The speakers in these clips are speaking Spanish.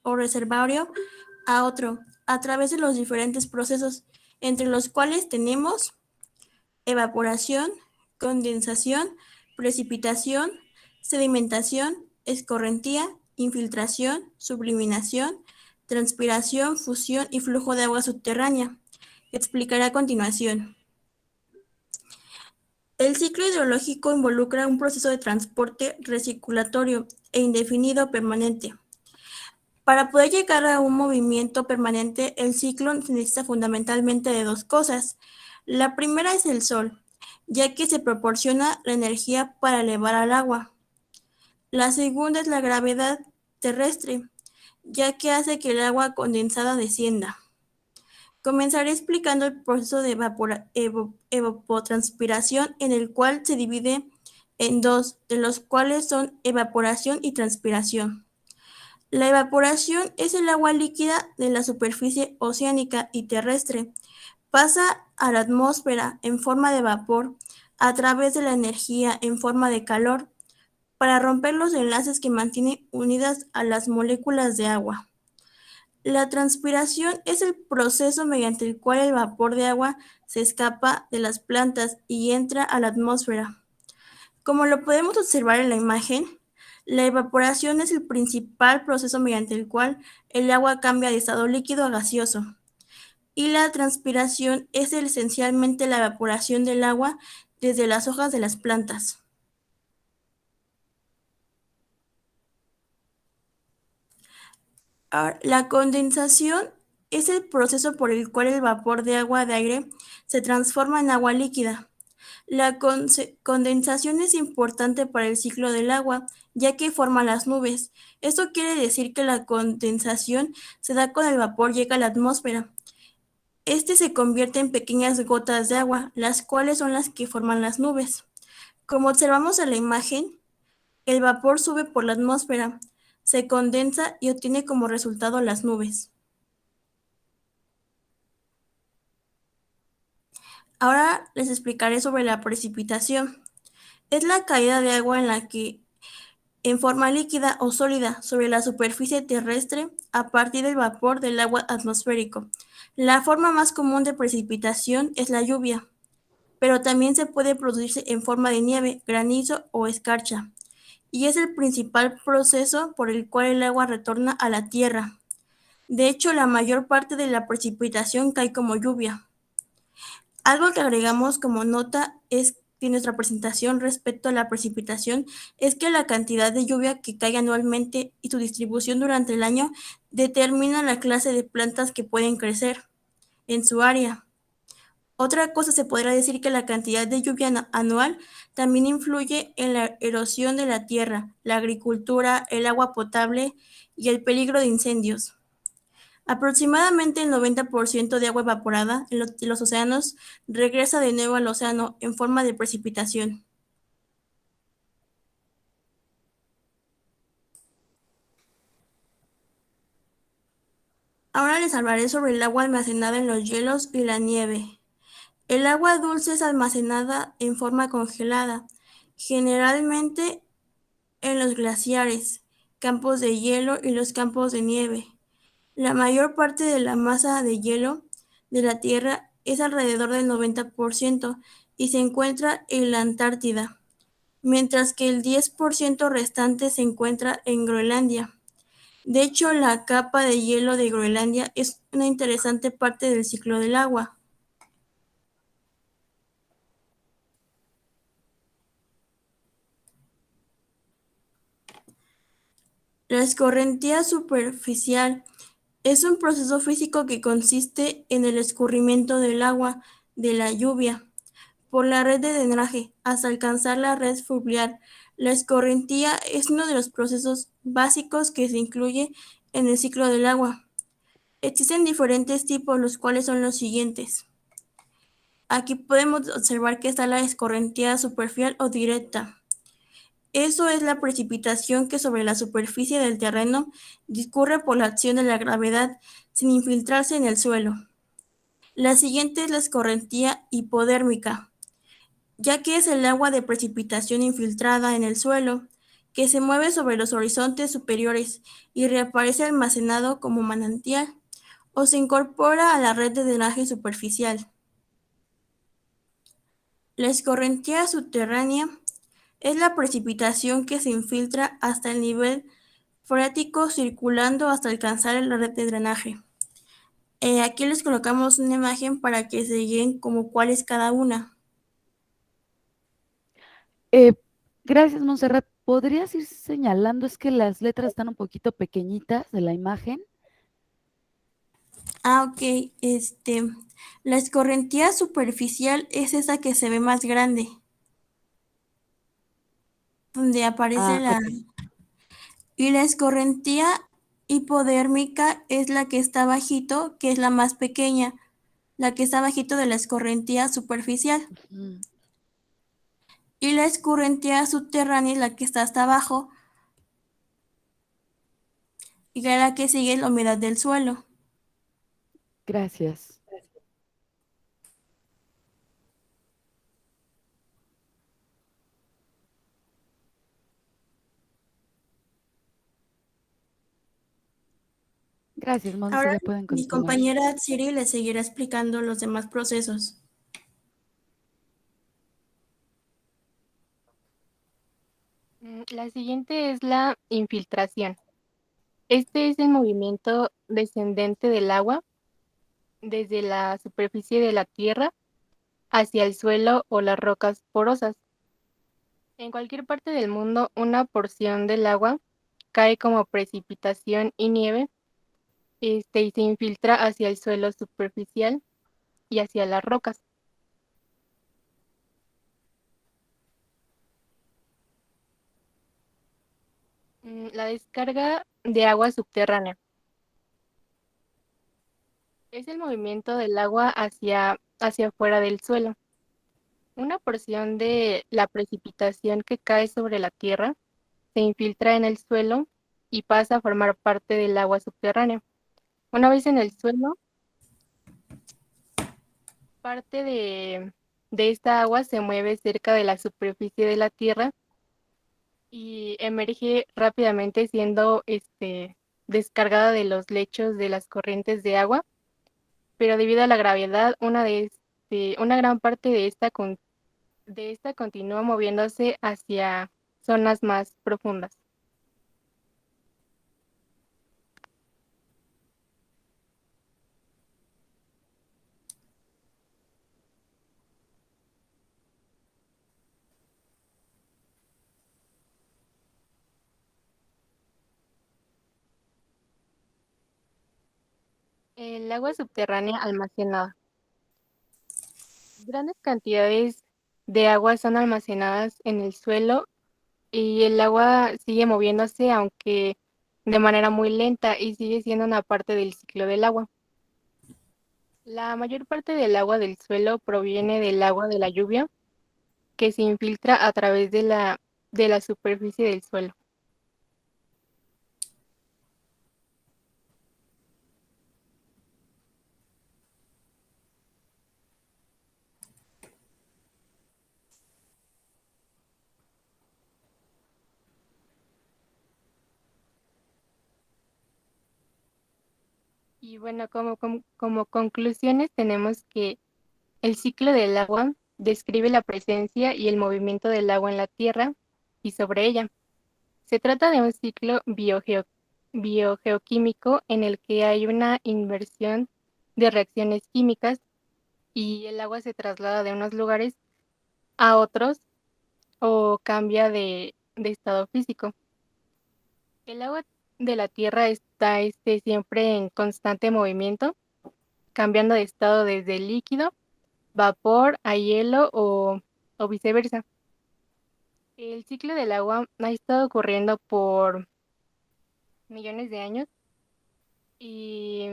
o reservorio a otro, a través de los diferentes procesos, entre los cuales tenemos evaporación, condensación, precipitación, sedimentación, escorrentía, infiltración, subliminación, transpiración, fusión y flujo de agua subterránea. Explicaré a continuación. El ciclo hidrológico involucra un proceso de transporte recirculatorio e indefinido permanente. Para poder llegar a un movimiento permanente, el ciclo necesita fundamentalmente de dos cosas. La primera es el sol, ya que se proporciona la energía para elevar al agua. La segunda es la gravedad terrestre, ya que hace que el agua condensada descienda. Comenzaré explicando el proceso de evapotranspiración, en el cual se divide en dos, de los cuales son evaporación y transpiración. La evaporación es el agua líquida de la superficie oceánica y terrestre. Pasa a la atmósfera en forma de vapor a través de la energía en forma de calor para romper los enlaces que mantienen unidas a las moléculas de agua. La transpiración es el proceso mediante el cual el vapor de agua se escapa de las plantas y entra a la atmósfera. Como lo podemos observar en la imagen, la evaporación es el principal proceso mediante el cual el agua cambia de estado líquido a gaseoso. Y la transpiración es esencialmente la evaporación del agua desde las hojas de las plantas. Ahora, la condensación es el proceso por el cual el vapor de agua de aire se transforma en agua líquida. La condensación es importante para el ciclo del agua, ya que forma las nubes. Esto quiere decir que la condensación se da cuando el vapor llega a la atmósfera. Este se convierte en pequeñas gotas de agua, las cuales son las que forman las nubes. Como observamos en la imagen, el vapor sube por la atmósfera, se condensa y obtiene como resultado las nubes. Ahora les explicaré sobre la precipitación. Es la caída de agua en forma líquida o sólida sobre la superficie terrestre a partir del vapor del agua atmosférico. La forma más común de precipitación es la lluvia, pero también se puede producirse en forma de nieve, granizo o escarcha, y es el principal proceso por el cual el agua retorna a la tierra. De hecho, la mayor parte de la precipitación cae como lluvia. Algo que agregamos como nota es de nuestra presentación respecto a la precipitación es que la cantidad de lluvia que cae anualmente y su distribución durante el año determina la clase de plantas que pueden crecer en su área. Otra cosa, se podrá decir que la cantidad de lluvia anual también influye en la erosión de la tierra, la agricultura, el agua potable y el peligro de incendios. Aproximadamente el 90% de agua evaporada en los océanos regresa de nuevo al océano en forma de precipitación. Ahora les hablaré sobre el agua almacenada en los hielos y la nieve. El agua dulce es almacenada en forma congelada, generalmente en los glaciares, campos de hielo y los campos de nieve. La mayor parte de la masa de hielo de la Tierra es alrededor del 90% y se encuentra en la Antártida, mientras que el 10% restante se encuentra en Groenlandia. De hecho, la capa de hielo de Groenlandia es una interesante parte del ciclo del agua. La escorrentía superficial es un proceso físico que consiste en el escurrimiento del agua de la lluvia por la red de drenaje hasta alcanzar la red fluvial. La escorrentía es uno de los procesos básicos que se incluye en el ciclo del agua. Existen diferentes tipos, los cuales son los siguientes. Aquí podemos observar que está la escorrentía superficial o directa. Eso es la precipitación que sobre la superficie del terreno discurre por la acción de la gravedad sin infiltrarse en el suelo. La siguiente es la escorrentía hipodérmica, ya que es el agua de precipitación infiltrada en el suelo, que se mueve sobre los horizontes superiores y reaparece almacenado como manantial o se incorpora a la red de drenaje superficial. La escorrentía subterránea es la precipitación que se infiltra hasta el nivel freático circulando hasta alcanzar la red de drenaje. Aquí les colocamos una imagen para que se guíen como cuál es cada una. Eh, gracias, Montserrat. ¿Podrías ir señalando? Es que las letras están un poquito pequeñitas de la imagen. Ok, la escorrentía superficial es esa que se ve más grande, donde aparece Ah, la... ok. Y la escorrentía hipodérmica es la que está bajito, que es la más pequeña, la que está bajito de la escorrentía superficial. Mm, Y la escorrentía subterránea es la que está hasta abajo, y es la que sigue la humedad del suelo. gracias. Gracias, Ahora Monse. Ya pueden mi continuar. compañera Siri les seguirá explicando los demás procesos. La siguiente es la infiltración. Este es el movimiento descendente del agua desde la superficie de la tierra hacia el suelo o las rocas porosas. En cualquier parte del mundo, una porción del agua cae como precipitación y nieve, y se infiltra hacia el suelo superficial y hacia las rocas. La descarga de agua subterránea es el movimiento del agua hacia afuera del suelo. Una porción de la precipitación que cae sobre la tierra se infiltra en el suelo y pasa a formar parte del agua subterránea. Una vez en el suelo, parte de esta agua se mueve cerca de la superficie de la tierra y emerge rápidamente siendo descargada de los lechos de las corrientes de agua, pero debido a la gravedad, una gran parte de esta continúa moviéndose hacia zonas más profundas. El agua subterránea almacenada. Grandes cantidades de agua son almacenadas en el suelo y el agua sigue moviéndose, aunque de manera muy lenta, y sigue siendo una parte del ciclo del agua. La mayor parte del agua del suelo proviene del agua de la lluvia, que se infiltra a través de la superficie del suelo. Y bueno, como conclusiones tenemos que el ciclo del agua describe la presencia y el movimiento del agua en la Tierra y sobre ella. Se trata de un ciclo biogeoquímico en el que hay una inversión de reacciones químicas y el agua se traslada de unos lugares a otros o cambia de estado físico. El agua de la Tierra está siempre en constante movimiento, cambiando de estado desde líquido, vapor a hielo o viceversa. El ciclo del agua ha estado ocurriendo por millones de años y,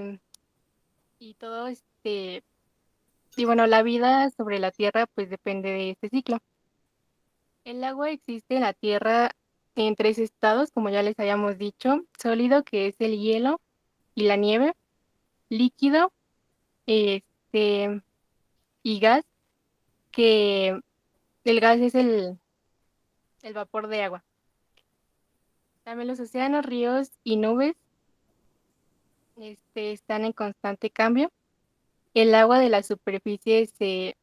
y todo y bueno, la vida sobre la Tierra pues depende de este ciclo. El agua existe en la Tierra en tres estados, como ya les habíamos dicho: sólido, que es el hielo y la nieve; líquido, este, y gas, que el gas es el vapor de agua. También los océanos, ríos y nubes están en constante cambio. El agua de la superficie se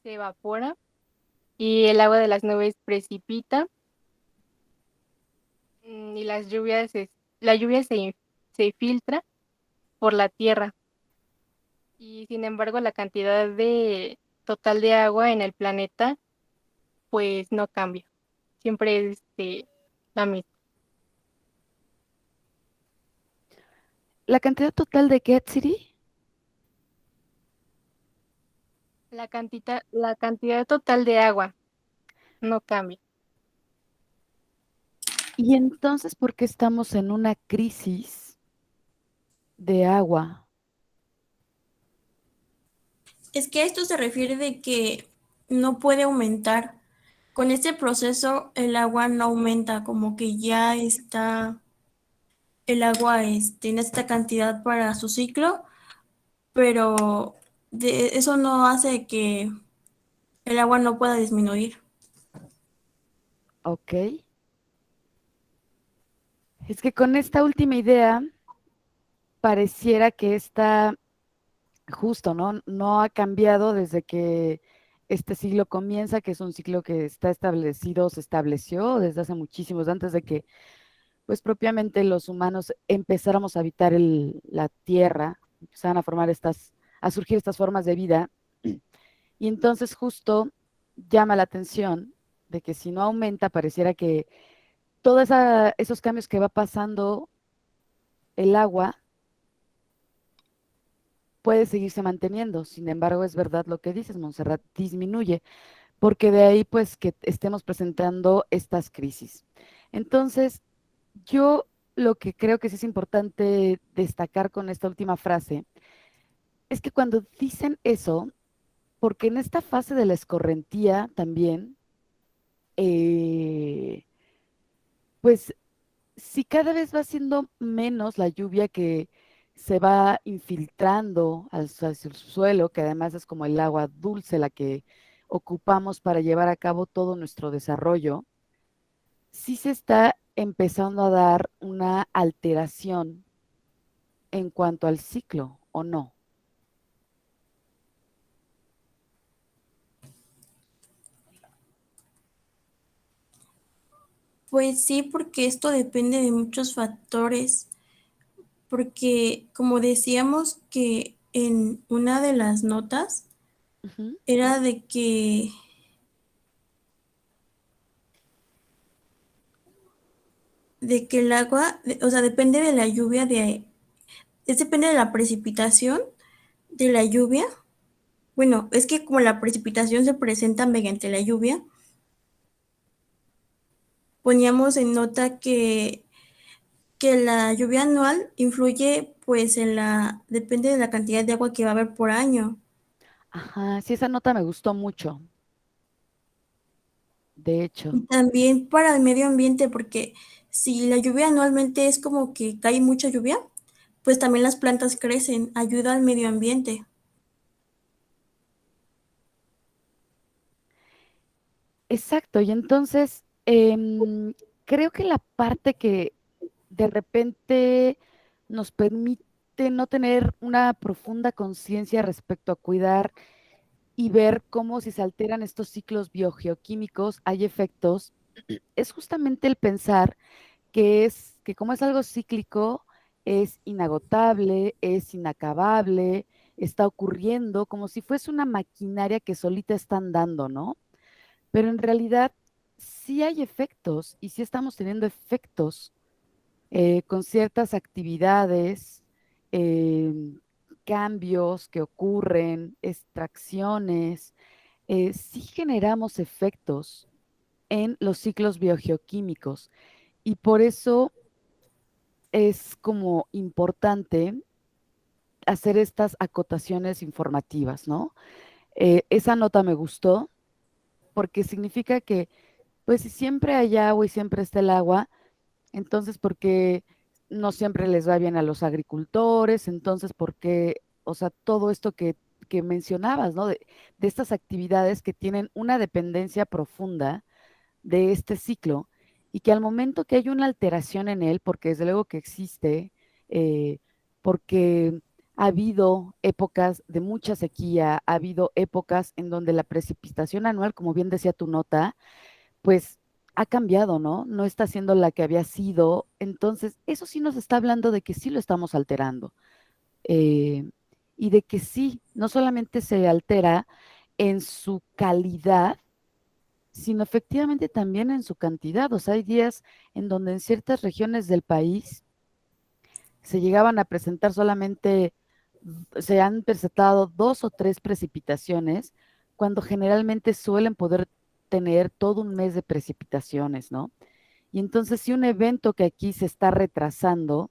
evapora y el agua de las nubes precipita y la lluvia se filtra por la tierra. Y sin embargo, la cantidad total de agua en el planeta pues no cambia. Siempre es la misma. ¿La cantidad total de qué, City? La cantidad total de agua no cambia. Y entonces, ¿por qué estamos en una crisis de agua? Es que a esto se refiere de que no puede aumentar. Con este proceso el agua no aumenta, como que ya está el agua en esta cantidad para su ciclo, pero eso no hace que el agua no pueda disminuir. Ok. Es que con esta última idea pareciera que está justo, ¿no? No ha cambiado desde que este siglo comienza, que es un ciclo que está establecido, se estableció desde hace muchísimos, antes de que, pues propiamente los humanos empezáramos a habitar la Tierra, empezaban a formar a surgir estas formas de vida. Y entonces justo llama la atención de que si no aumenta, pareciera que todos esos cambios que va pasando el agua puede seguirse manteniendo. Sin embargo, es verdad lo que dices, Montserrat, disminuye, porque de ahí pues que estemos presentando estas crisis. Entonces, yo lo que creo que sí es importante destacar con esta última frase es que cuando dicen eso, porque en esta fase de la escorrentía también, pues si cada vez va siendo menos la lluvia que se va infiltrando hacia el suelo, que además es como el agua dulce la que ocupamos para llevar a cabo todo nuestro desarrollo, sí se está empezando a dar una alteración en cuanto al ciclo, ¿o no? Pues sí, porque esto depende de muchos factores, porque como decíamos que en una de las notas Ujú. era de que el agua, o sea, depende de la lluvia depende de la precipitación de la lluvia. Bueno, es que como la precipitación se presenta mediante la lluvia, poníamos en nota que la lluvia anual influye pues depende de la cantidad de agua que va a haber por año. Ajá, sí, esa nota me gustó mucho, de hecho. Y también para el medio ambiente, porque si la lluvia anualmente es como que cae mucha lluvia, pues también las plantas crecen, ayuda al medio ambiente. Exacto, y entonces creo que la parte que de repente nos permite no tener una profunda conciencia respecto a cuidar y ver cómo si se alteran estos ciclos biogeoquímicos hay efectos, es justamente el pensar que como es algo cíclico, es inagotable, es inacabable, está ocurriendo como si fuese una maquinaria que solita está andando, ¿no? Pero en realidad sí hay efectos y sí estamos teniendo efectos con ciertas actividades, eh, cambios que ocurren, extracciones, sí generamos efectos en los ciclos biogeoquímicos y por eso es como importante hacer estas acotaciones informativas, ¿no? Esa nota me gustó porque significa que, pues si siempre hay agua y siempre está el agua, entonces, ¿por qué no siempre les va bien a los agricultores? Entonces, ¿por qué, o sea, todo esto que mencionabas, ¿no? De estas actividades que tienen una dependencia profunda de este ciclo y que al momento que hay una alteración en él, porque desde luego que existe, porque ha habido épocas de mucha sequía, ha habido épocas en donde la precipitación anual, como bien decía tu nota, pues ha cambiado, ¿no? No está siendo la que había sido. Entonces, eso sí nos está hablando de que sí lo estamos alterando. eh, y de que sí, no solamente se altera en su calidad, sino efectivamente también en su cantidad. O sea, hay días en donde en ciertas regiones del país se llegaban a presentar solamente, se han presentado 2 o 3 precipitaciones, cuando generalmente suelen poder tener todo un mes de precipitaciones, ¿no? Y entonces, si un evento que aquí se está retrasando,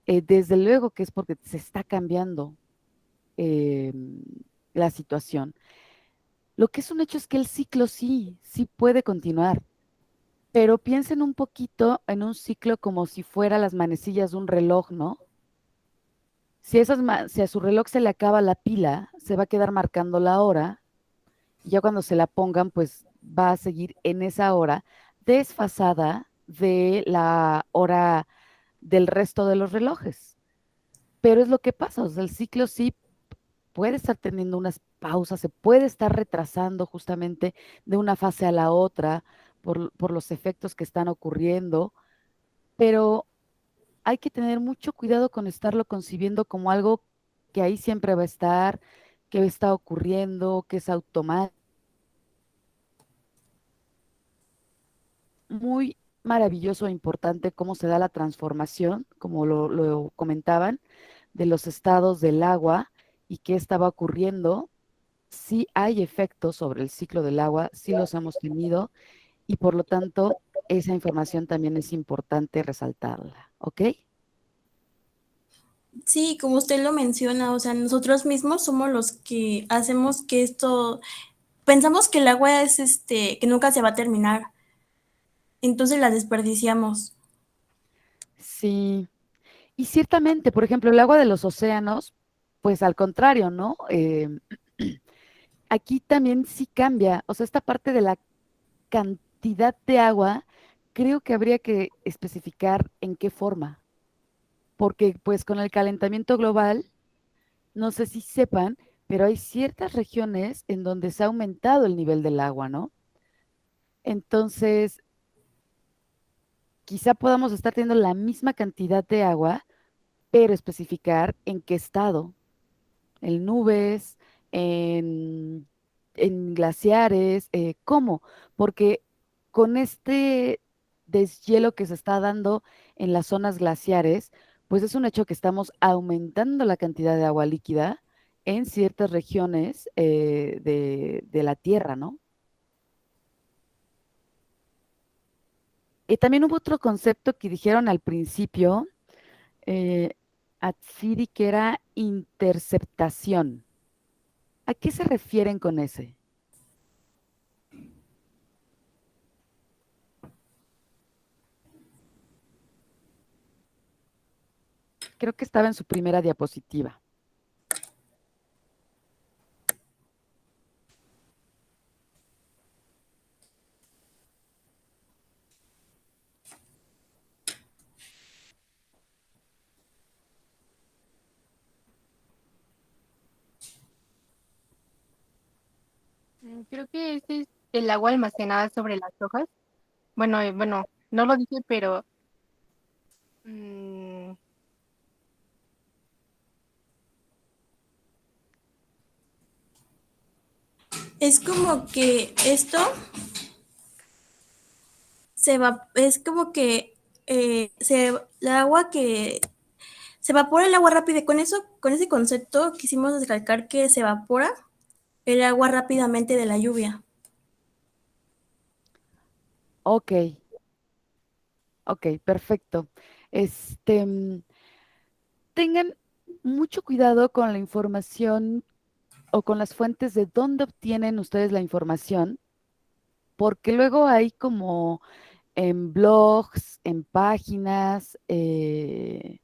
desde luego que es porque se está cambiando eh, la situación. Lo que es un hecho es que el ciclo sí, sí puede continuar, pero piensen un poquito en un ciclo como si fuera las manecillas de un reloj, ¿no? Si a su reloj se le acaba la pila, se va a quedar marcando la hora y ya cuando se la pongan, pues va a seguir en esa hora desfasada de la hora del resto de los relojes. Pero es lo que pasa, o sea, el ciclo sí puede estar teniendo unas pausas, se puede estar retrasando justamente de una fase a la otra por los efectos que están ocurriendo, pero hay que tener mucho cuidado con estarlo concibiendo como algo que ahí siempre va a estar, que está ocurriendo, que es automático. Muy maravilloso e importante cómo se da la transformación, como lo comentaban, de los estados del agua y qué estaba ocurriendo. Sí hay efectos sobre el ciclo del agua, sí los hemos tenido y por lo tanto esa información también es importante resaltarla, ¿ok? Sí, como usted lo menciona, o sea, nosotros mismos somos los que hacemos que esto, pensamos que el agua es que nunca se va a terminar, entonces la desperdiciamos. Sí, y ciertamente, por ejemplo, el agua de los océanos, pues al contrario, ¿no? Aquí también sí cambia, o sea, esta parte de la cantidad de agua, creo que habría que especificar en qué forma, porque pues con el calentamiento global, no sé si sepan, pero hay ciertas regiones en donde se ha aumentado el nivel del agua, ¿no? Entonces, quizá podamos estar teniendo la misma cantidad de agua, pero especificar en qué estado, en nubes, en, en glaciares, ¿cómo? Porque con este deshielo que se está dando en las zonas glaciares, pues es un hecho que estamos aumentando la cantidad de agua líquida en ciertas regiones de la Tierra, ¿no? Y también hubo otro concepto que dijeron al principio, eh, Atsiri, que era interceptación. ¿A qué se refieren con ese? Creo que estaba en su primera diapositiva. Creo que ese es el agua almacenada sobre las hojas. Bueno, no lo dije, pero mm, Es como que esto es como que el agua que se evapora el agua rápido. Y con eso, con ese concepto quisimos recalcar que se evapora el agua rápidamente de la lluvia. Ok, ok, perfecto. Este, tengan mucho cuidado con la información o con las fuentes de dónde obtienen ustedes la información, porque luego hay como en blogs, en páginas, em,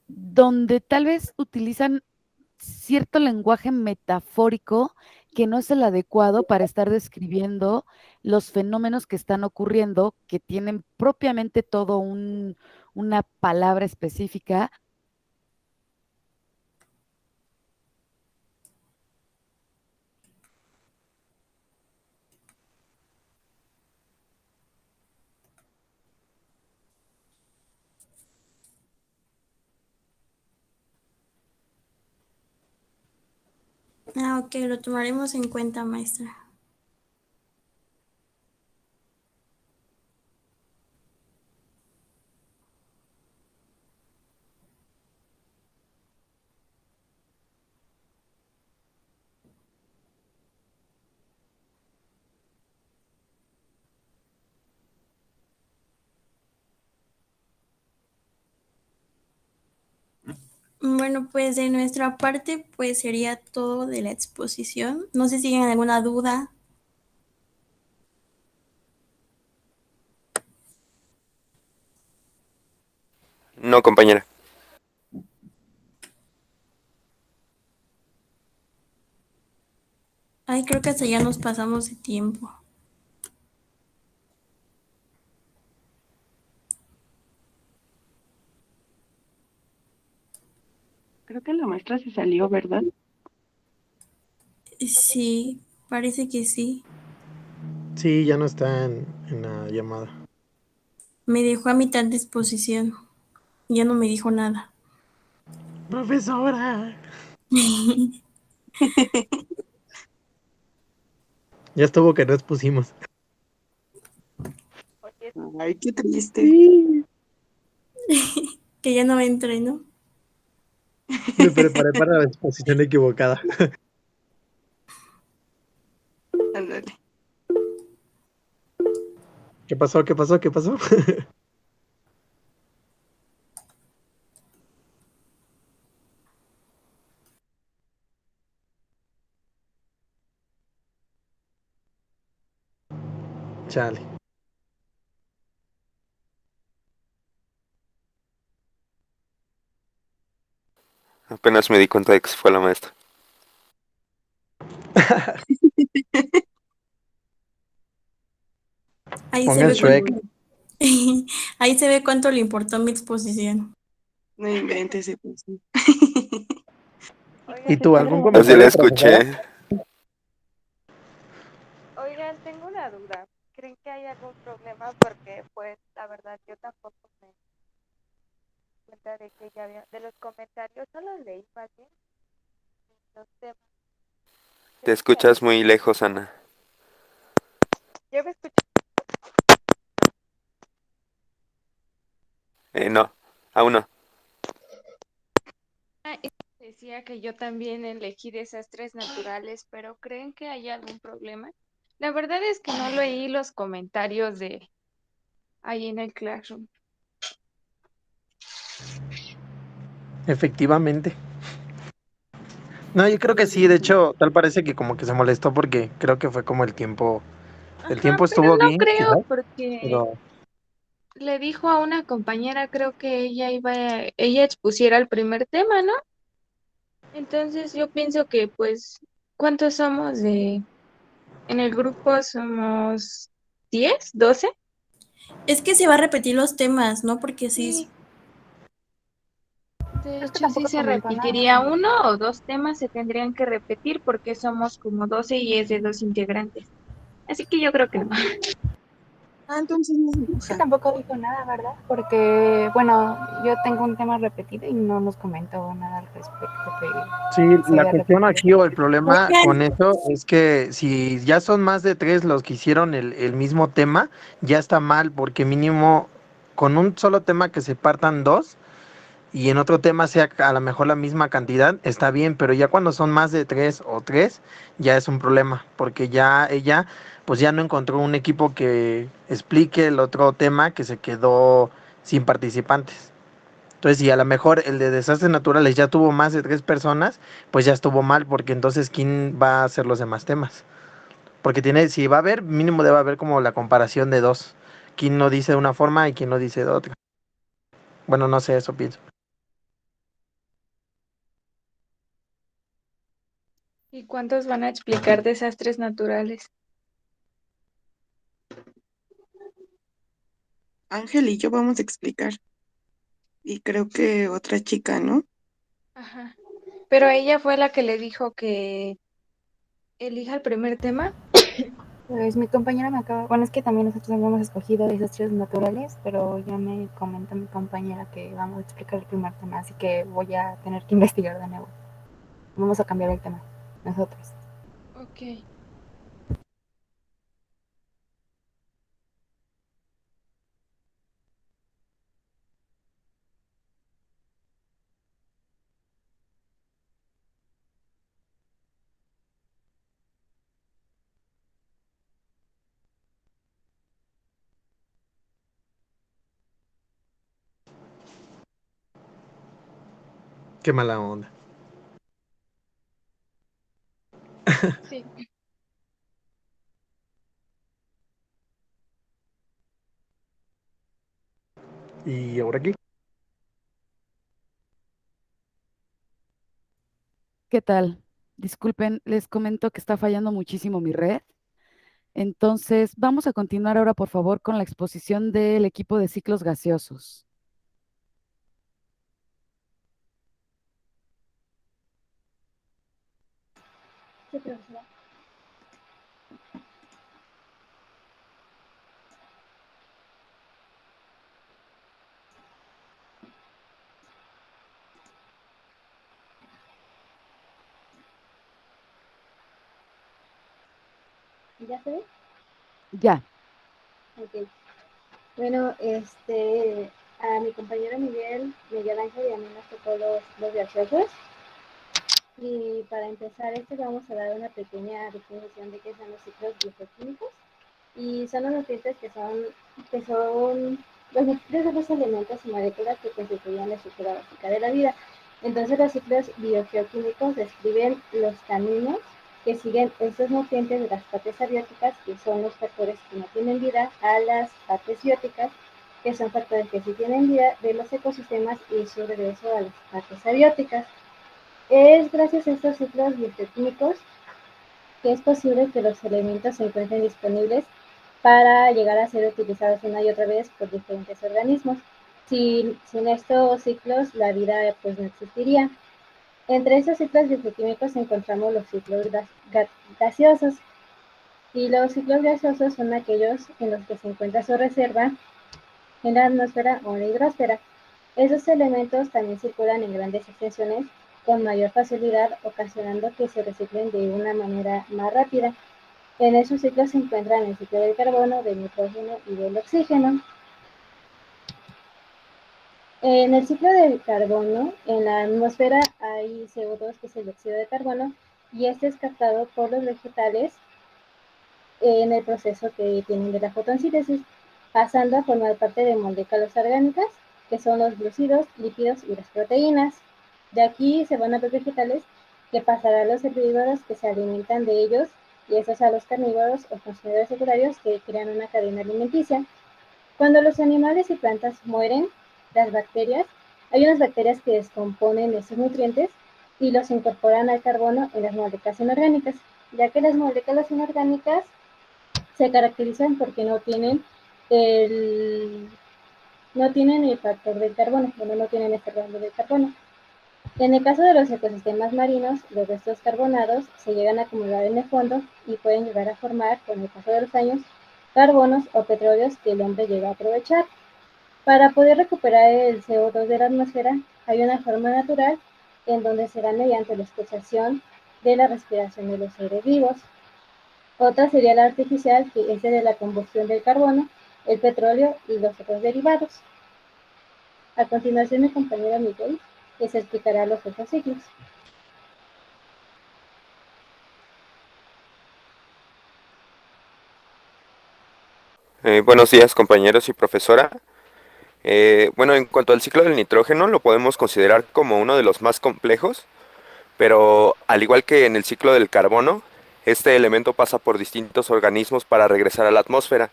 donde tal vez utilizan cierto lenguaje metafórico que no es el adecuado para estar describiendo los fenómenos que están ocurriendo, que tienen propiamente todo una palabra específica. Ah, ok, lo tomaremos en cuenta, maestra. Bueno, pues de nuestra parte, pues sería todo de la exposición. No sé si tienen alguna duda. No, compañera. Ay, creo que hasta ya nos pasamos de tiempo. Creo que la maestra se salió, ¿verdad? Sí, parece que sí. Sí, ya no está en la llamada. Me dejó a mitad de exposición. Ya no me dijo nada. Profesora. Ya estuvo que no expusimos. Ay, qué triste. Sí. Que ya no entré, ¿no? Me preparé para la exposición equivocada. Ándale. ¿Qué pasó? ¿Qué pasó? ¿Qué pasó? Chale. Apenas me di cuenta de que se fue la maestra. Ahí se Pongan ve Shrek. cuánto, ahí se ve cuánto le importó mi exposición. No inventes ese pues. ¿Y tú, algún Así la comentario, profesora? escuché. Oigan, tengo una duda. ¿Creen que hay algún problema? Porque, pues, la verdad, yo tampoco me di cuenta de que ya había, de los comentarios, solo leí más bien los temas. Te ¿Creen que escuchas muy lejos, Ana. yo me escuché? No, aún no. Decía que yo también elegí desastres naturales, pero ¿creen que hay algún problema? La verdad es que no leí los comentarios de ahí en el Classroom. Efectivamente. No, yo creo que sí. De hecho, tal parece que como que se molestó porque creo que fue como el tiempo. El Ajá, tiempo pero estuvo no bien, creo quizás, porque pero le dijo a una compañera, creo que ella expusiera el primer tema, ¿no? Entonces yo pienso que pues, ¿cuántos somos en el grupo? ¿Somos 10, 12? Es que se va a repetir los temas, ¿no? Porque sí. Sí, de hecho sí se repetiría uno o dos temas, se tendrían que repetir porque somos como 12 y es de dos integrantes. Así que yo creo que no. Ah, entonces no se Que enoja. tampoco dijo nada, ¿verdad? Porque, bueno, yo tengo un tema repetido y no nos comentó nada al respecto que sí, se la había cuestión repetido. aquí o el problema Oigan, con eso es que si ya son más de 3 los que hicieron el mismo tema, ya está mal, porque mínimo con un solo tema que se partan dos y en otro tema sea a lo mejor la misma cantidad, está bien, pero ya cuando son más de 3 o 3, ya es un problema, porque ya ella pues ya no encontró un equipo que explique el otro tema que se quedó sin participantes. Entonces, si a lo mejor el de desastres naturales ya tuvo más de 3 personas, pues ya estuvo mal, porque entonces, ¿quién va a hacer los demás temas? Porque tiene, si va a haber, mínimo debe haber como la comparación de dos. ¿Quién no dice de una forma y quién no dice de otra? Bueno, no sé, eso pienso. ¿Y cuántos van a explicar desastres naturales? Ángel y yo vamos a explicar. Y creo que otra chica, ¿no? Ajá. Pero ella fue la que le dijo que elija el primer tema. Pues mi compañera me acaba, bueno, es que también nosotros habíamos escogido desastres naturales, pero ya me comentó mi compañera que vamos a explicar el primer tema, así que voy a tener que investigar de nuevo. Vamos a cambiar el tema, nosotros. Ok. Qué mala onda. Sí. ¿Y ahora qué? ¿Qué tal? Disculpen, les comento que está fallando muchísimo mi red. Entonces, vamos a continuar ahora, por favor, con la exposición del equipo de ciclos gaseosos. Sí, profesora. ¿Ya se ve? Ya, Ok. Bueno, a mi compañero Miguel Ángel y a mí nos tocó los gaseosos. Y para empezar vamos a dar una pequeña definición de qué son los ciclos biogeoquímicos. Y son los nutrientes que son los nutrientes de los elementos y moléculas que constituyen la estructura básica de la vida. Entonces los ciclos biogeoquímicos describen los caminos que siguen estos nutrientes de las partes abióticas, que son los factores que no tienen vida, a las partes bióticas, que son factores que sí tienen vida, de los ecosistemas y su regreso a las partes abióticas. Es gracias a estos ciclos biogeoquímicos que es posible que los elementos se encuentren disponibles para llegar a ser utilizados una y otra vez por diferentes organismos. Sin estos ciclos, la vida pues no existiría. Entre estos ciclos biogeoquímicos encontramos los ciclos gaseosos. Y los ciclos gaseosos son aquellos en los que se encuentra su reserva en la atmósfera o en la hidrosfera. Esos elementos también circulan en grandes extensiones con mayor facilidad, ocasionando que se reciclen de una manera más rápida. En esos ciclos se encuentran el ciclo del carbono, del nitrógeno y del oxígeno. En el ciclo del carbono, en la atmósfera hay CO2, que es el dióxido de carbono, y este es captado por los vegetales en el proceso que tienen de la fotosíntesis, pasando a formar parte de moléculas orgánicas, que son los glúcidos, lípidos y las proteínas. De aquí se van a los vegetales, que pasarán a los herbívoros, que se alimentan de ellos, y esos a los carnívoros o consumidores secundarios, que crean una cadena alimenticia. Cuando los animales y plantas mueren, las bacterias, hay unas bacterias que descomponen estos nutrientes y los incorporan al carbono en las moléculas inorgánicas, ya que las moléculas inorgánicas se caracterizan porque no tienen el factor del carbono, no tienen este rango del carbono. En el caso de los ecosistemas marinos, los restos carbonados se llegan a acumular en el fondo y pueden llegar a formar, con el paso de los años, carbonos o petróleos que el hombre llega a aprovechar. Para poder recuperar el CO2 de la atmósfera, hay una forma natural en donde será mediante la expulsación de la respiración de los seres vivos. Otra sería la artificial, que es de la combustión del carbono, el petróleo y los otros derivados. A continuación, mi compañera Miguel les explicará los otros ciclos. Buenos días, compañeros y profesora. Bueno, en cuanto al ciclo del nitrógeno, lo podemos considerar como uno de los más complejos, pero al igual que en el ciclo del carbono, este elemento pasa por distintos organismos para regresar a la atmósfera.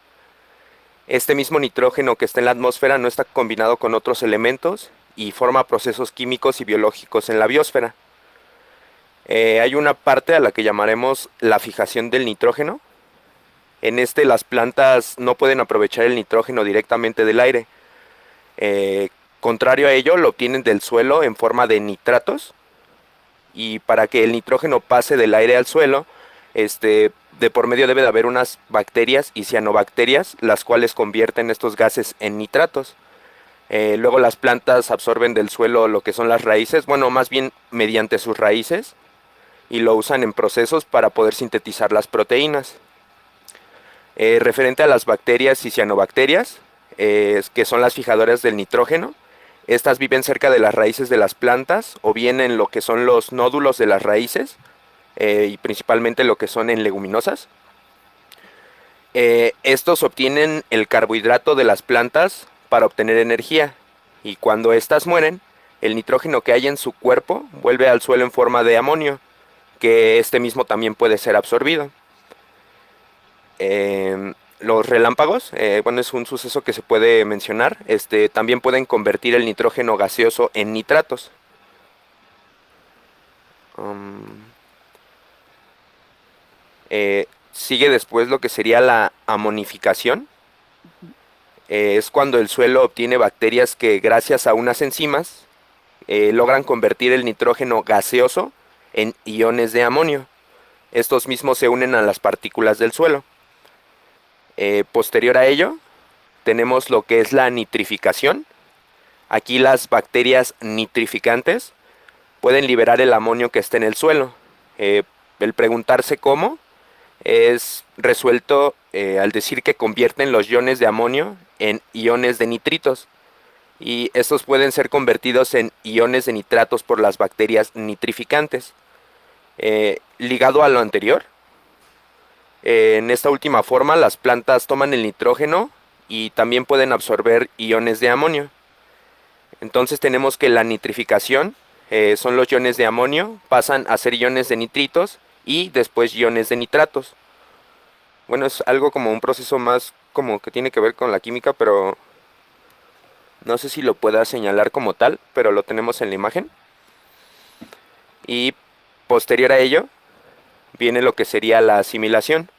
Este mismo nitrógeno que está en la atmósfera no está combinado con otros elementos y forma procesos químicos y biológicos en la biosfera. Hay una parte a la que llamaremos la fijación del nitrógeno. En las plantas no pueden aprovechar el nitrógeno directamente del aire. Contrario a ello, lo obtienen del suelo en forma de nitratos. Y para que el nitrógeno pase del aire al suelo, de por medio debe de haber unas bacterias y cianobacterias, las cuales convierten estos gases en nitratos. Luego las plantas absorben del suelo lo que son las raíces, bueno, más bien mediante sus raíces, y lo usan en procesos para poder sintetizar las proteínas. Referente a las bacterias y cianobacterias, que son las fijadoras del nitrógeno, estas viven cerca de las raíces de las plantas o bien en lo que son los nódulos de las raíces, y principalmente lo que son en leguminosas. Estos obtienen el carbohidrato de las plantas para obtener energía, y cuando éstas mueren, el nitrógeno que hay en su cuerpo vuelve al suelo en forma de amonio, que este mismo también puede ser absorbido. Los relámpagos, bueno, es un suceso que se puede mencionar, también pueden convertir el nitrógeno gaseoso en nitratos. Sigue después lo que sería la amonificación. Es cuando el suelo obtiene bacterias que gracias a unas enzimas logran convertir el nitrógeno gaseoso en iones de amonio. Estos mismos se unen a las partículas del suelo. Posterior a ello, tenemos lo que es la nitrificación. Aquí las bacterias nitrificantes pueden liberar el amonio que está en el suelo. El preguntarse cómo es resuelto al decir que convierten los iones de amonio en iones de nitritos. Y estos pueden ser convertidos en iones de nitratos por las bacterias nitrificantes. Ligado a lo anterior, en esta última forma las plantas toman el nitrógeno y también pueden absorber iones de amonio. Entonces tenemos que la nitrificación son los iones de amonio, pasan a ser iones de nitritos y después iones de nitratos. Bueno, es algo como un proceso más como que tiene que ver con la química, pero no sé si lo pueda señalar como tal, pero lo tenemos en la imagen. Y posterior a ello viene lo que sería la asimilación.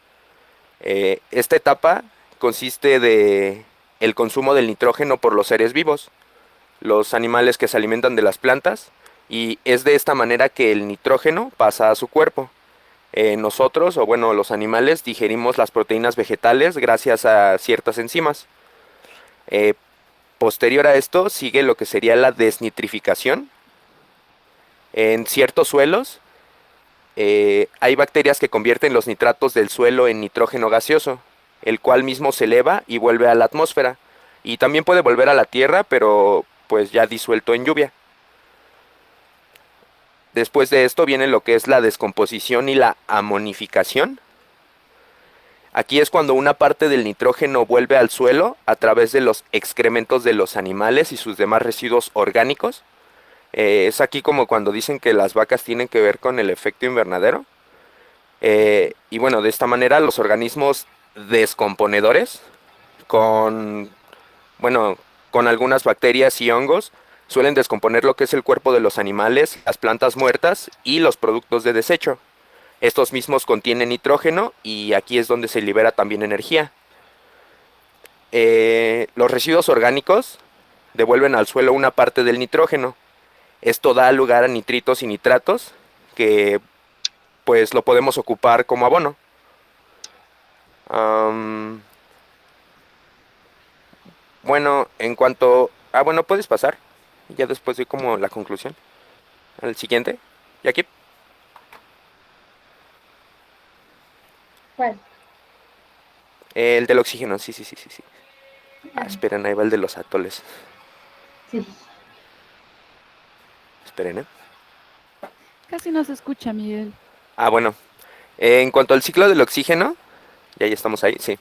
Esta etapa consiste de el consumo del nitrógeno por los seres vivos, los animales que se alimentan de las plantas, y es de esta manera que el nitrógeno pasa a su cuerpo. Nosotros, o bueno, los animales, digerimos las proteínas vegetales gracias a ciertas enzimas. Posterior a esto sigue lo que sería la desnitrificación. En ciertos suelos hay bacterias que convierten los nitratos del suelo en nitrógeno gaseoso, el cual mismo se eleva y vuelve a la atmósfera. Y también puede volver a la tierra, pero pues ya disuelto en lluvia. Después de esto viene lo que es la descomposición y la amonificación. Aquí es cuando una parte del nitrógeno vuelve al suelo a través de los excrementos de los animales y sus demás residuos orgánicos. Es aquí como cuando dicen que las vacas tienen que ver con el efecto invernadero. Y bueno, de esta manera los organismos descomponedores con algunas bacterias y hongos suelen descomponer lo que es el cuerpo de los animales, las plantas muertas y los productos de desecho. Estos mismos contienen nitrógeno y aquí es donde se libera también energía. Los residuos orgánicos devuelven al suelo una parte del nitrógeno. Esto da lugar a nitritos y nitratos que pues lo podemos ocupar como abono. Bueno, en cuanto... bueno, puedes pasar. Ya después doy como la conclusión. Al siguiente. ¿Y aquí? ¿Cuál? El del oxígeno, sí. Esperen, ahí va el de los atoles. Sí. Esperen, Casi no se escucha, Miguel. bueno. En cuanto al ciclo del oxígeno, ya estamos ahí, sí.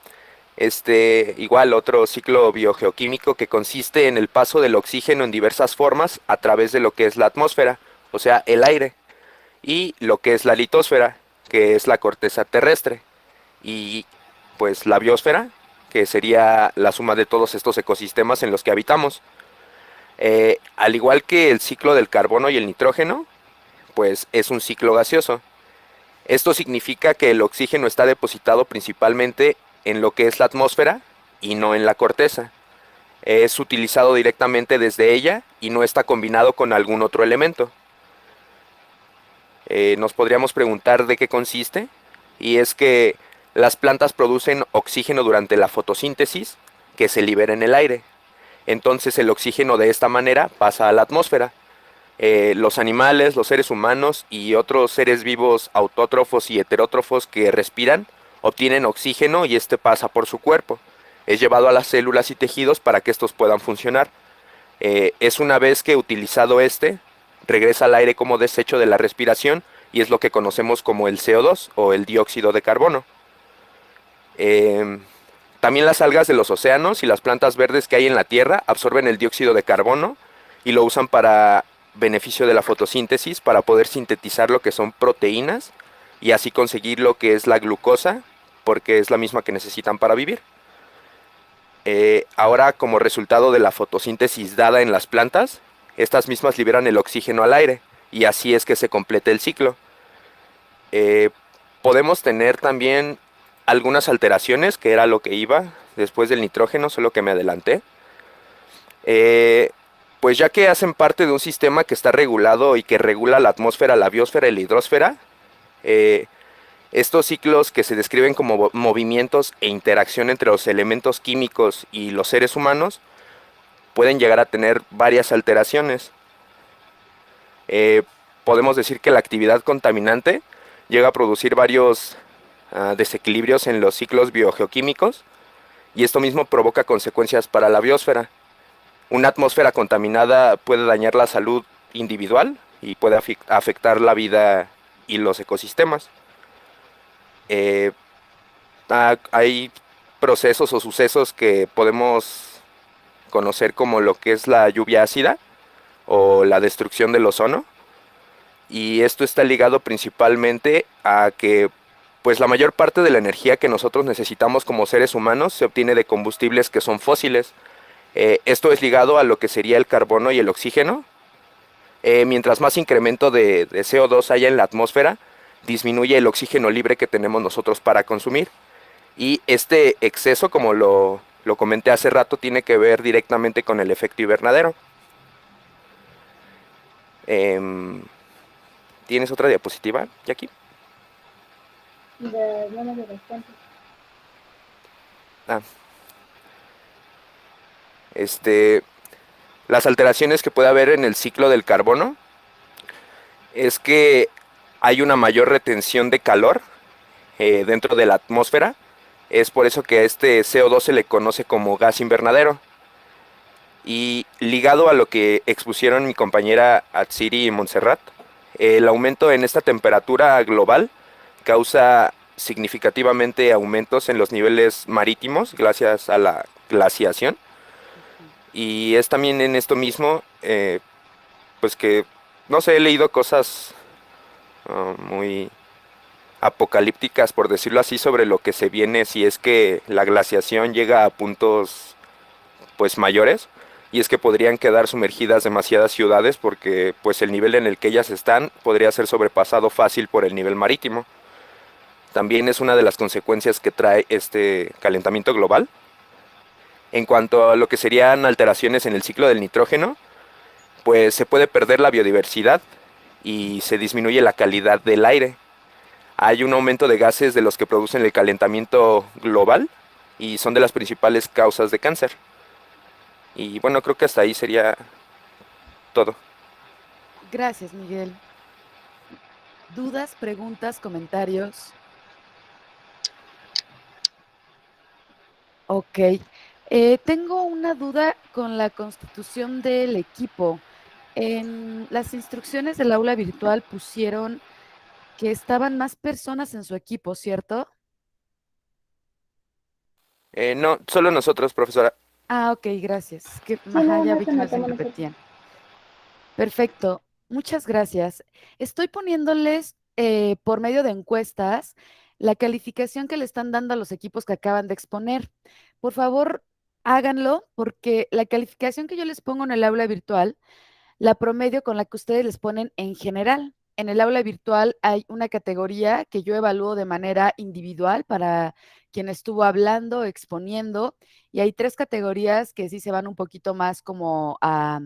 Igual otro ciclo biogeoquímico que consiste en el paso del oxígeno en diversas formas a través de lo que es la atmósfera, o sea, el aire, y lo que es la litosfera, que es la corteza terrestre, y pues la biosfera, que sería la suma de todos estos ecosistemas en los que habitamos. Al igual que el ciclo del carbono y el nitrógeno, pues es un ciclo gaseoso. Esto significa que el oxígeno está depositado principalmente en lo que es la atmósfera y no en la corteza. Es utilizado directamente desde ella y no está combinado con algún otro elemento. Nos podríamos preguntar de qué consiste, y es que las plantas producen oxígeno durante la fotosíntesis que se libera en el aire. Entonces el oxígeno de esta manera pasa a la atmósfera. Los animales, los seres humanos y otros seres vivos autótrofos y heterótrofos que respiran obtienen oxígeno y este pasa por su cuerpo. Es llevado a las células y tejidos para que estos puedan funcionar. Es una vez que utilizado regresa al aire como desecho de la respiración y es lo que conocemos como el CO2 o el dióxido de carbono. También las algas de los océanos y las plantas verdes que hay en la Tierra absorben el dióxido de carbono y lo usan para beneficio de la fotosíntesis para poder sintetizar lo que son proteínas y así conseguir lo que es la glucosa, porque es la misma que necesitan para vivir. Ahora, como resultado de la fotosíntesis dada en las plantas, estas mismas liberan el oxígeno al aire y así es que se completa el ciclo. Podemos tener también algunas alteraciones, que era lo que iba después del nitrógeno, solo que me adelanté. Pues ya que hacen parte de un sistema que está regulado y que regula la atmósfera, la biosfera y la hidrosfera, estos ciclos que se describen como movimientos e interacción entre los elementos químicos y los seres humanos pueden llegar a tener varias alteraciones. Podemos decir que la actividad contaminante llega a producir varios desequilibrios en los ciclos biogeoquímicos y esto mismo provoca consecuencias para la biosfera. Una atmósfera contaminada puede dañar la salud individual y puede afectar la vida y los ecosistemas. Hay procesos o sucesos que podemos conocer como lo que es la lluvia ácida o la destrucción del ozono, y esto está ligado principalmente a que pues la mayor parte de la energía que nosotros necesitamos como seres humanos se obtiene de combustibles que son fósiles. Esto es ligado a lo que sería el carbono y el oxígeno. Mientras más incremento de CO2 haya en la atmósfera, disminuye el oxígeno libre que tenemos nosotros para consumir. Y este exceso, como lo comenté hace rato, tiene que ver directamente con el efecto invernadero. ¿Tienes otra diapositiva, Jackie? No me lo cuento. Las alteraciones que puede haber en el ciclo del carbono es que hay una mayor retención de calor dentro de la atmósfera. Es por eso que a este CO2 se le conoce como gas invernadero. Y ligado a lo que expusieron mi compañera Atsiri y Montserrat, el aumento en esta temperatura global causa significativamente aumentos en los niveles marítimos gracias a la glaciación. Y es también en esto mismo, pues que, no sé, he leído cosas muy apocalípticas, por decirlo así, sobre lo que se viene si es que la glaciación llega a puntos pues mayores, y es que podrían quedar sumergidas demasiadas ciudades porque pues el nivel en el que ellas están podría ser sobrepasado fácil por el nivel marítimo. También es una de las consecuencias que trae este calentamiento global. En cuanto a lo que serían alteraciones en el ciclo del nitrógeno, pues se puede perder la biodiversidad y se disminuye la calidad del aire. Hay un aumento de gases de los que producen el calentamiento global y son de las principales causas de cáncer. Y bueno, creo que hasta ahí sería todo. Gracias, Miguel. ¿Dudas, preguntas, comentarios? Ok. Tengo una duda con la constitución del equipo. En las instrucciones del aula virtual pusieron que estaban más personas en su equipo, ¿cierto? No, solo nosotros, profesora. Ah, ok, gracias. no, Ya no vi se que me notó, no se notó. repetían. Perfecto, muchas gracias. Estoy poniéndoles por medio de encuestas la calificación que le están dando a los equipos que acaban de exponer. Por favor, háganlo porque la calificación que yo les pongo en el aula virtual, la promedio con la que ustedes les ponen en general. en el aula virtual hay una categoría que yo evalúo de manera individual para quien estuvo hablando, exponiendo, y hay 3 categorías que sí se van un poquito más como a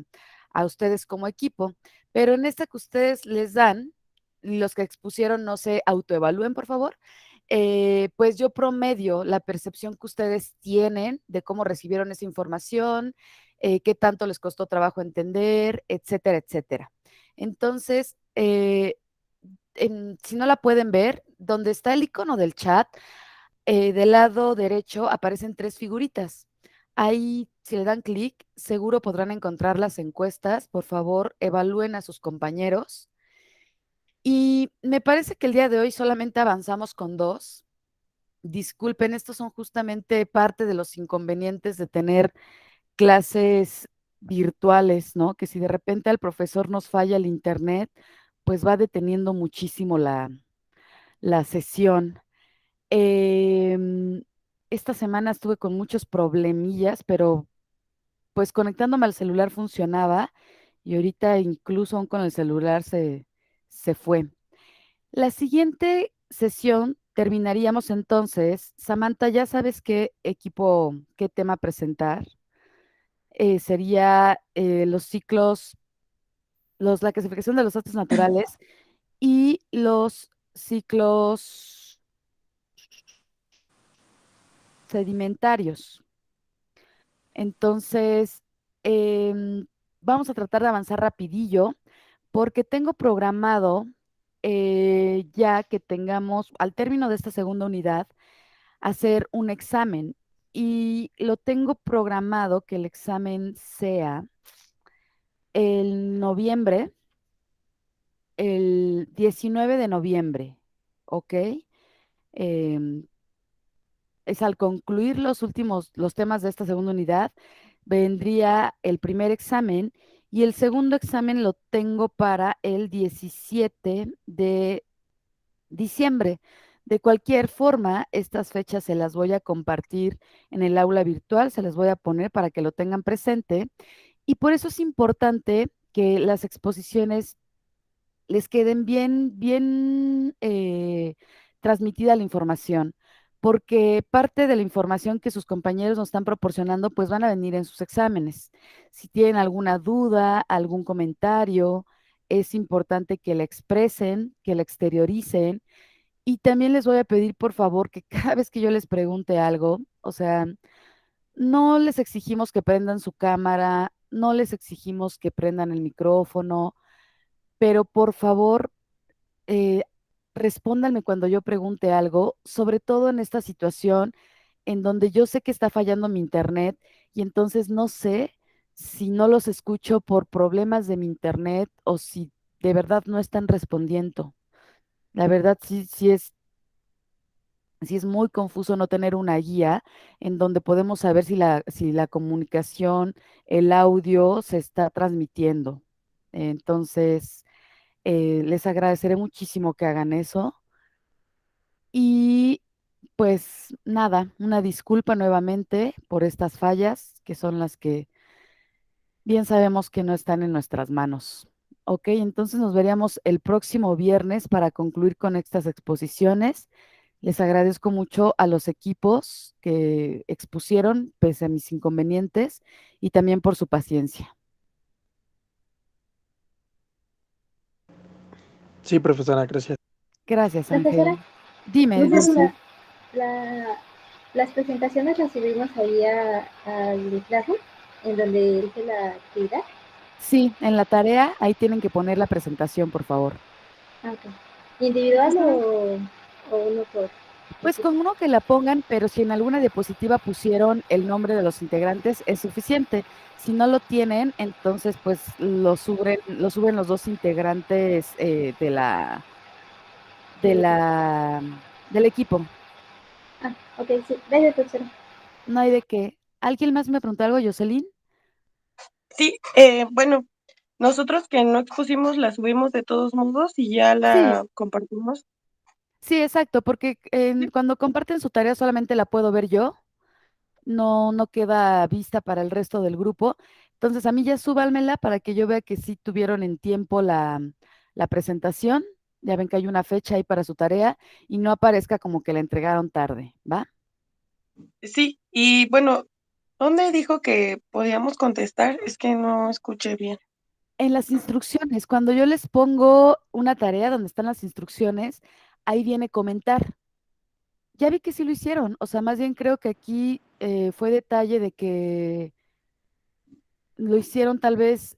ustedes como equipo. Pero en esta que ustedes les dan, los que expusieron no se autoevalúen, por favor, pues yo promedio la percepción que ustedes tienen de cómo recibieron esa información, qué tanto les costó trabajo entender, etcétera, etcétera. Entonces, si no la pueden ver, donde está el icono del chat, del lado derecho aparecen 3 figuritas. Ahí, si le dan clic, seguro podrán encontrar las encuestas. Por favor, evalúen a sus compañeros. Y me parece que el día de hoy solamente avanzamos con 2. Disculpen, estos son justamente parte de los inconvenientes de tener clases virtuales, ¿no? Que si de repente al profesor nos falla el internet, pues va deteniendo muchísimo la sesión. Em, esta semana estuve con muchos problemillas, pero pues conectándome al celular funcionaba y ahorita incluso aún con el celular se fue. La siguiente sesión terminaríamos entonces. Samantha, ¿ya sabes qué equipo, qué tema presentar? Sería los ciclos, la clasificación de los datos naturales y los ciclos sedimentarios. Entonces, vamos a tratar de avanzar rapidillo porque tengo programado, ya que tengamos, al término de esta segunda unidad, hacer un examen y lo tengo programado que el examen sea el noviembre, el 19 de noviembre, ¿ok? Em, es al concluir los temas de esta segunda unidad, vendría el primer examen y el segundo examen lo tengo para el 17 de diciembre. De cualquier forma, estas fechas se las voy a compartir en el aula virtual, se las voy a poner para que lo tengan presente. Y por eso es importante que las exposiciones les queden bien transmitida la información, porque parte de la información que sus compañeros nos están proporcionando, pues van a venir en sus exámenes. Si tienen alguna duda, algún comentario, es importante que la expresen, que la exterioricen. Y también les voy a pedir, por favor, que cada vez que yo les pregunte algo, o sea, no les exigimos que prendan su cámara, no les exigimos que prendan el micrófono, pero por favor, eh, respóndanme cuando yo pregunte algo, sobre todo en esta situación en donde yo sé que está fallando mi internet y entonces no sé si no los escucho por problemas de mi internet o si de verdad no están respondiendo. La verdad sí es muy confuso no tener una guía en donde podemos saber si la comunicación, el audio se está transmitiendo. Entonces, les agradeceré muchísimo que hagan eso. Y pues nada, una disculpa nuevamente por estas fallas, que son las que bien sabemos que no están en nuestras manos. Ok, entonces nos veríamos el próximo viernes para concluir con estas exposiciones. Les agradezco mucho a los equipos que expusieron pese a mis inconvenientes y también por su paciencia. Sí, profesora, gracias. Gracias, Profesora, Ángel. Dime, entonces Dulce. las presentaciones las subimos ahí al Classroom, en donde hice la actividad. Sí, en la tarea ahí tienen que poner la presentación, por favor. Ok. ¿Individual o uno por Pues equipo? con uno que la pongan, pero si en alguna diapositiva pusieron el nombre de los integrantes, es suficiente. Si no lo tienen, entonces pues lo suben los 2 integrantes de la, del equipo. Ah, ok, sí. Gracias, profesora. No hay de qué. ¿Alguien más me preguntó algo, Jocelyn? Sí, bueno, nosotros que no expusimos la subimos de todos modos y ya Sí, la compartimos. sí, exacto, porque cuando comparten su tarea solamente la puedo ver yo, no queda vista para el resto del grupo. Entonces a mí ya súbanmela para que yo vea que sí tuvieron en tiempo la presentación, ya ven que hay una fecha ahí para su tarea y no aparezca como que la entregaron tarde, ¿va? Sí, y bueno, ¿dónde dijo que podíamos contestar? Es que no escuché bien. En las instrucciones, cuando yo les pongo una tarea donde están las instrucciones, ahí viene comentar. Ya vi que sí lo hicieron, o sea, más bien creo que aquí fue detalle de que lo hicieron tal vez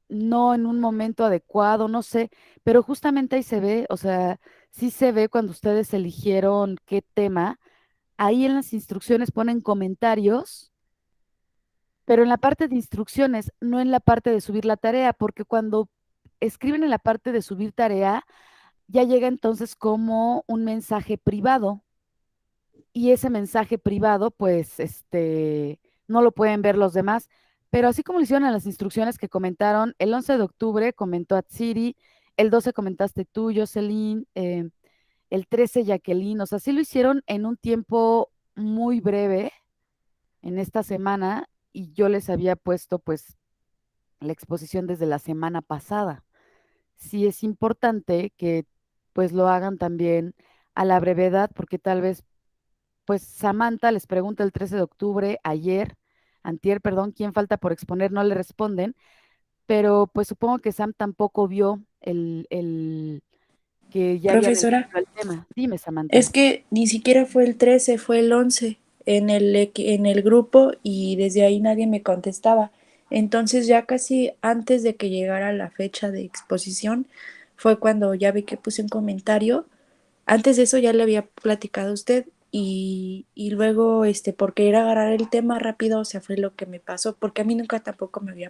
no en un momento adecuado, no sé, pero justamente ahí se ve, o sea, sí se ve cuando ustedes eligieron qué tema, ahí en las instrucciones ponen comentarios, pero en la parte de instrucciones, no en la parte de subir la tarea, porque cuando escriben en la parte de subir tarea, ya llega entonces como un mensaje privado y ese mensaje privado, pues, no lo pueden ver los demás. Pero así como lo hicieron en las instrucciones que comentaron, el 11 de octubre comentó Atsiri, el 12 comentaste tú, Jocelyn, el 13 Jacqueline, o sea, sí lo hicieron en un tiempo muy breve en esta semana y yo les había puesto pues la exposición desde la semana pasada. Sí es importante que pues lo hagan también a la brevedad porque tal vez pues Samantha les pregunta el 13 de octubre, antier, perdón, quién falta por exponer, no le responden, pero pues supongo que Sam tampoco vio el que ya habían elegido Profesora, el tema. Dime, es Samantha. que ni siquiera fue el 13, fue el 11 en el grupo y desde ahí nadie me contestaba. Entonces ya casi antes de que llegara la fecha de exposición fue cuando ya vi que puse un comentario. Antes de eso ya le había platicado a usted y luego por querer agarrar el tema rápido, o sea, fue lo que me pasó, porque a mí nunca tampoco me había